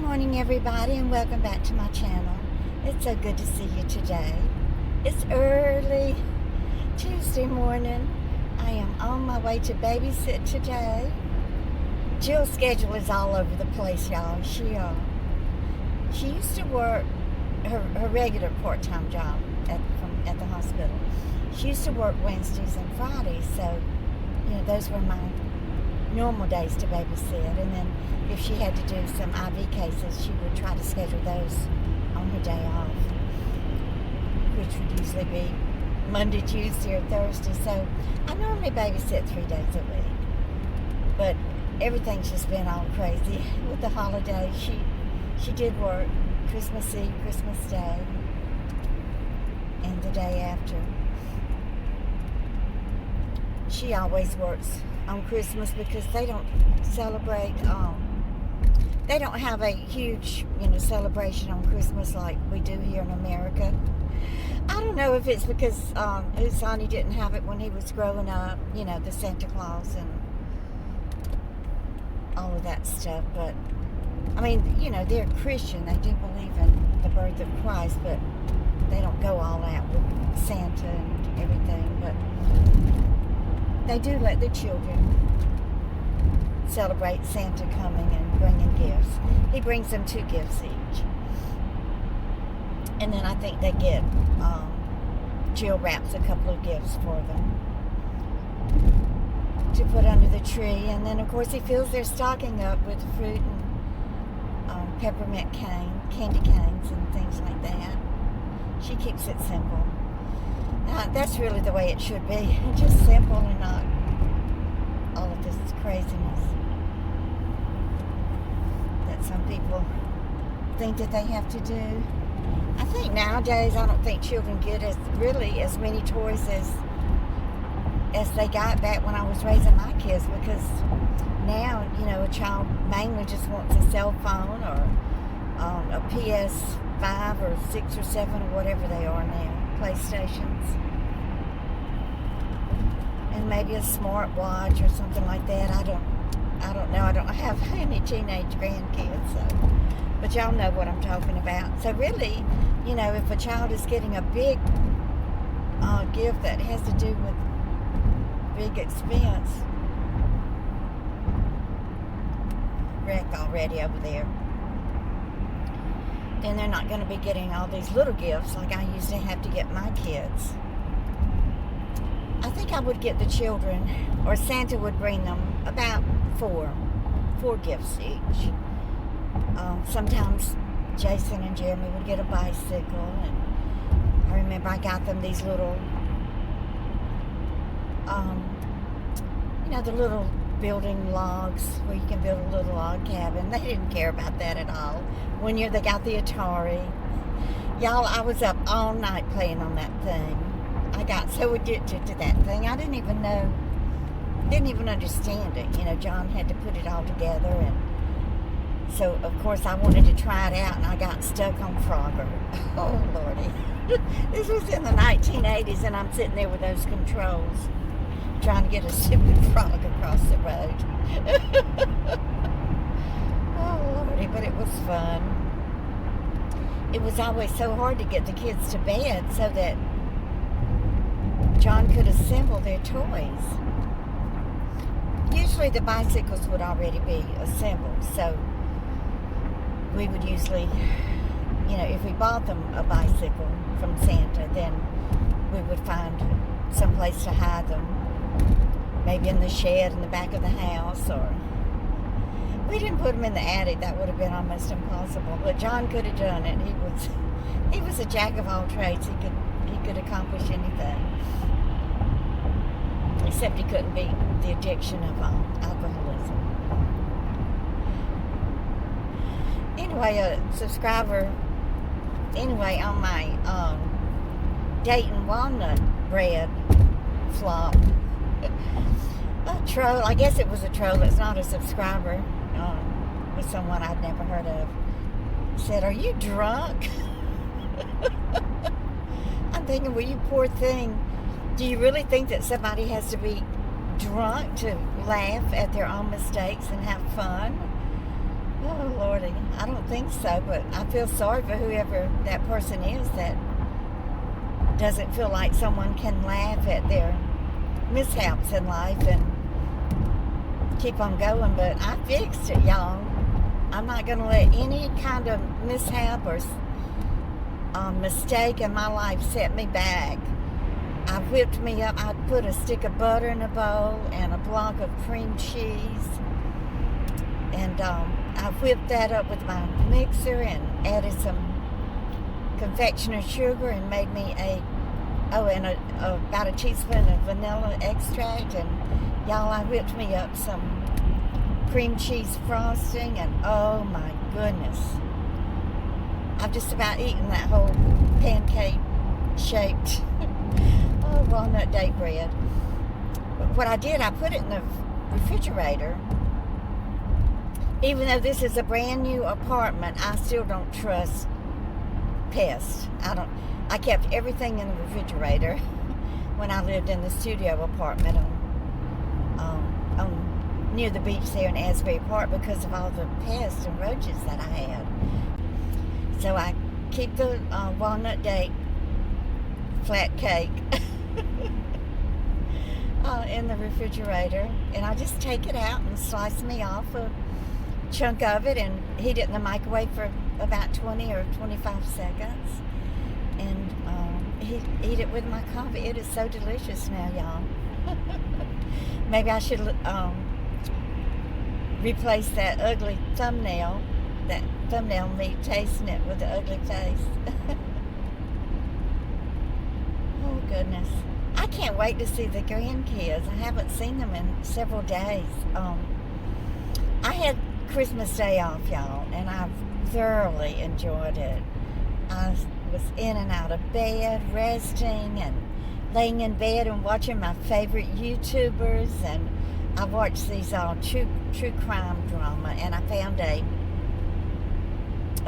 morning, everybody, and welcome back to my channel. It's so good to see you today. It's early Tuesday morning. I am on my way to babysit today. Jill's schedule is all over the place, y'all. She used to work her regular part-time job at the hospital. She used to work Wednesdays and Fridays, so those were my normal days to babysit. And then if she had to do some IV cases, she would try to schedule those on her day off, which would usually be Monday, Tuesday, or Thursday. So I normally babysit 3 days a week, but everything's just been all crazy with the holidays. She did work Christmas Eve, Christmas Day, and the day after. She always works on Christmas because they don't celebrate, they don't have a huge, celebration on Christmas like we do here in America. I don't know if it's because Sonny didn't have it when he was growing up, the Santa Claus and all of that stuff, but I mean, they're Christian, they do believe in the birth of Christ, but they don't go all out with Santa and everything, but they do let the children celebrate Santa coming and bringing gifts. He brings them 2 gifts each. And then I think they get, Jill wraps a couple of gifts for them to put under the tree. And then, of course, he fills their stocking up with fruit and peppermint candy canes and things like that. She keeps it simple. That's really the way it should be. Just simple and not all of this craziness that some people think that they have to do. I think nowadays, I don't think children get as many toys as they got back when I was raising my kids, because now, a child mainly just wants a cell phone or a PS5 or 6 or 7 or whatever they are now. PlayStations, and maybe a smart watch or something like that. I don't know. I don't have any teenage grandkids, so, but y'all know what I'm talking about. So really, if a child is getting a big gift that has to do with big expense, wreck already over there, then they're not going to be getting all these little gifts like I used to have to get my kids. I think I would get the children, or Santa would bring them about four gifts each. Sometimes Jason and Jeremy would get a bicycle, and I remember I got them these little, the little building logs where you can build a little log cabin. They didn't care about that at all. One year they got the Atari. Y'all, I was up all night playing on that thing. I got so addicted to that thing. I didn't even understand it. John had to put it all together, and so of course I wanted to try it out, and I got stuck on Frogger. Oh Lordy. This was in the 1980s, and I'm sitting there with those controls trying to get a stupid frog across the road. Oh Lordy, but it was fun. It was always so hard to get the kids to bed so that John could assemble their toys. Usually the bicycles would already be assembled, so we would usually, if we bought them a bicycle from Santa, then we would find some place to hide them, maybe in the shed in the back of the house, or we didn't put them in the attic. That would have been almost impossible, but John could have done it. He was a jack of all trades. He could accomplish anything, except he couldn't beat the addiction of alcoholism. Anyway, a subscriber, on my Dayton walnut bread flop, a troll, I guess it was a troll, it's not a subscriber, was someone I'd never heard of, said, "Are you drunk?" I'm thinking, well, you poor thing, do you really think that somebody has to be drunk to laugh at their own mistakes and have fun? Oh, Lordy. I don't think so, but I feel sorry for whoever that person is that doesn't feel like someone can laugh at their mishaps in life and keep on going. But I fixed it, y'all. I'm not going to let any kind of mishap or mistake in my life set me back. I whipped me up. I put a stick of butter in a bowl and a block of cream cheese. And I whipped that up with my mixer and added some confectioner sugar and made me about a teaspoon of vanilla extract. And y'all, I whipped me up some cream cheese frosting, and oh my goodness, I've just about eaten that whole pancake shaped walnut date bread. But what I did, I put it in the refrigerator. Even though this is a brand new apartment, I still don't trust pests. I kept everything in the refrigerator when I lived in the studio apartment on near the beach there in Asbury Park because of all the pests and roaches that I had. So I keep the walnut date flat cake in the refrigerator, and I just take it out and slice me off a chunk of it and heat it in the microwave for about 20 or 25 seconds, and eat it with my coffee. It is so delicious now, y'all. Maybe I should replace that ugly thumbnail, me tasting it with the ugly face. Oh goodness, I can't wait to see the grandkids. I haven't seen them in several days. I had Christmas Day off, y'all, and I thoroughly enjoyed it. I was in and out of bed, resting and laying in bed and watching my favorite YouTubers, and I watched these true crime drama, and I found a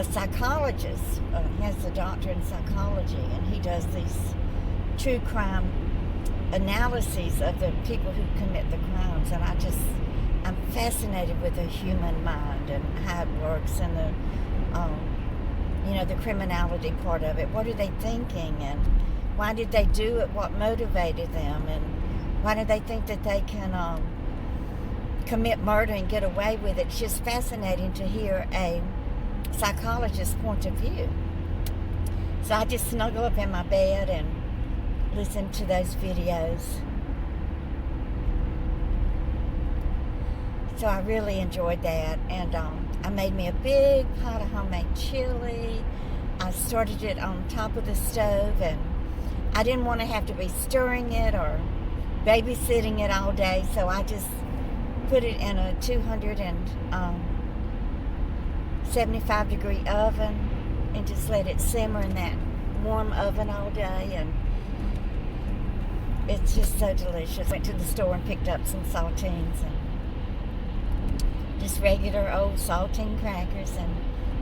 psychologist. He has a doctorate in psychology, and he does these true crime analyses of the people who commit the crimes, and I'm fascinated with the human mind and how it works, and the criminality part of it. What are they thinking, and why did they do it? What motivated them, and why do they think that they can commit murder and get away with it? It's just fascinating to hear a psychologist's point of view. So I just snuggle up in my bed and listen to those videos. So I really enjoyed that, and I made me a big pot of homemade chili. I started it on top of the stove, and I didn't want to have to be stirring it or babysitting it all day, so I just put it in a 275 degree oven and just let it simmer in that warm oven all day, and it's just so delicious. Went to the store and picked up some saltines and just regular old saltine crackers, and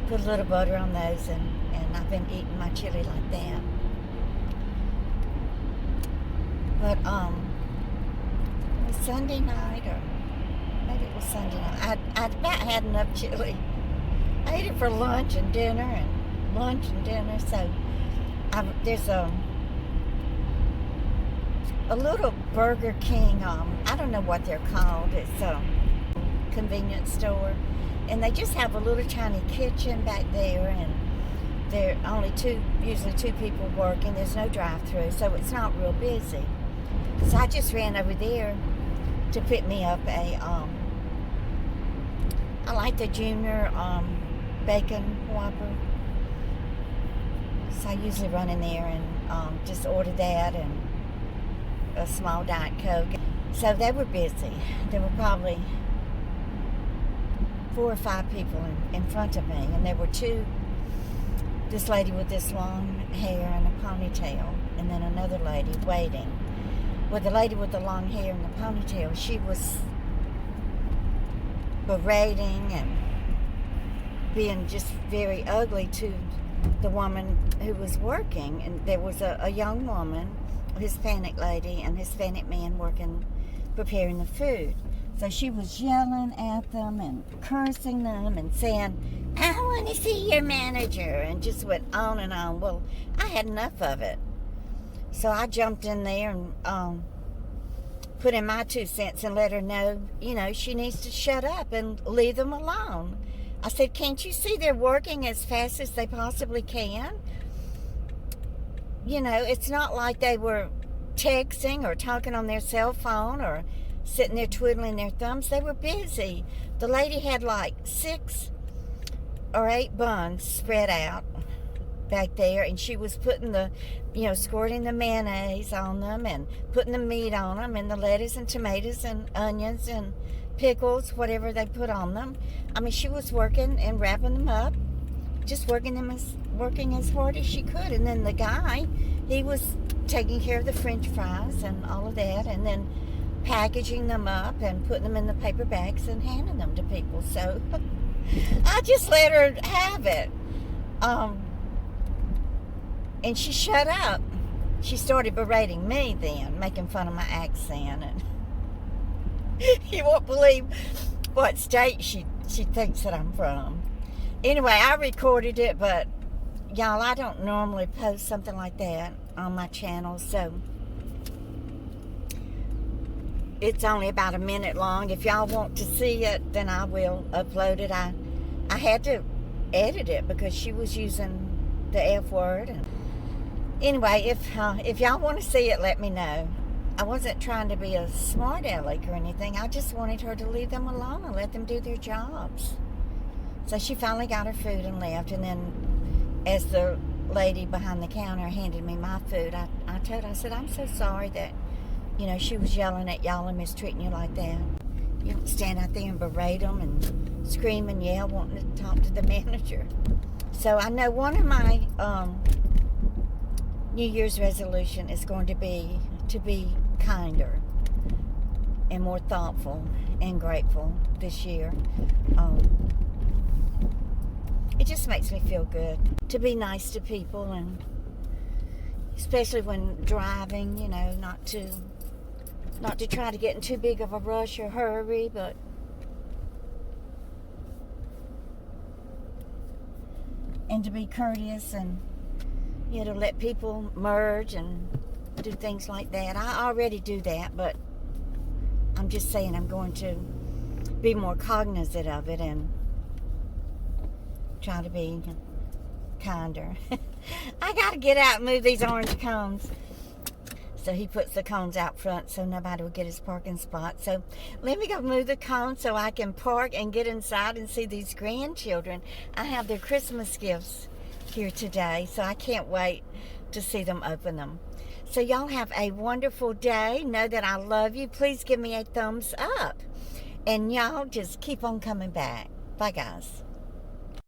put a little butter on those, and I've been eating my chili like that. But it was Sunday night, or maybe it was Sunday night. I'd about had enough chili. I ate it for lunch and dinner, so there's a little Burger King, I don't know what they're called. It's a convenience store, and they just have a little tiny kitchen back there, and there are usually two people working. There's no drive-through, so it's not real busy. So I just ran over there to pick me up I like the Junior Bacon Whopper. So I usually run in there and just order that and a small Diet Coke. So they were busy. There were probably 4 or 5 people in front of me, and there were this lady with this long hair and a ponytail, and then another lady waiting. Well, the lady with the long hair and the ponytail, she was berating and being just very ugly to the woman who was working. And there was a young woman, a Hispanic lady, and Hispanic man working, preparing the food. So she was yelling at them and cursing them and saying, I want to see your manager, and just went on and on. Well, I had enough of it. So I jumped in there and put in my 2 cents and let her know, she needs to shut up and leave them alone. I said, can't you see they're working as fast as they possibly can? It's not like they were texting or talking on their cell phone or sitting there twiddling their thumbs. They were busy. The lady had like 6 or 8 buns spread out back there, and she was putting squirting the mayonnaise on them and putting the meat on them and the lettuce and tomatoes and onions and pickles, whatever they put on them. I mean, she was working and wrapping them up, just working as hard as she could. And then the guy, he was taking care of the French fries and all of that, and then packaging them up and putting them in the paper bags and handing them to people. So I just let her have it. And she shut up. She started berating me then, making fun of my accent. And you won't believe what state she thinks that I'm from. Anyway, I recorded it, but y'all, I don't normally post something like that on my channel, so it's only about a minute long. If y'all want to see it, then I will upload it. I had to edit it because she was using the F word. Anyway, if y'all want to see it, let me know. I wasn't trying to be a smart aleck or anything. I just wanted her to leave them alone and let them do their jobs. So she finally got her food and left. And then as the lady behind the counter handed me my food, I told her, I said, I'm so sorry that, she was yelling at y'all and mistreating you like that. You don't stand out there and berate them and scream and yell wanting to talk to the manager. So I know one of my New Year's resolution is going to be kinder and more thoughtful and grateful this year. It just makes me feel good to be nice to people, and especially when driving, not to try to get in too big of a rush or hurry, but and to be courteous and to let people merge and do things like that. I already do that, but I'm just saying I'm going to be more cognizant of it and try to be kinder. I gotta get out and move these orange cones. So he puts the cones out front so nobody will get his parking spot. So let me go move the cones so I can park and get inside and see these grandchildren. I have their Christmas gifts here today, so I can't wait to see them open them. So y'all have a wonderful day. Know that I love you. Please give me a thumbs up. And y'all just keep on coming back. Bye, guys.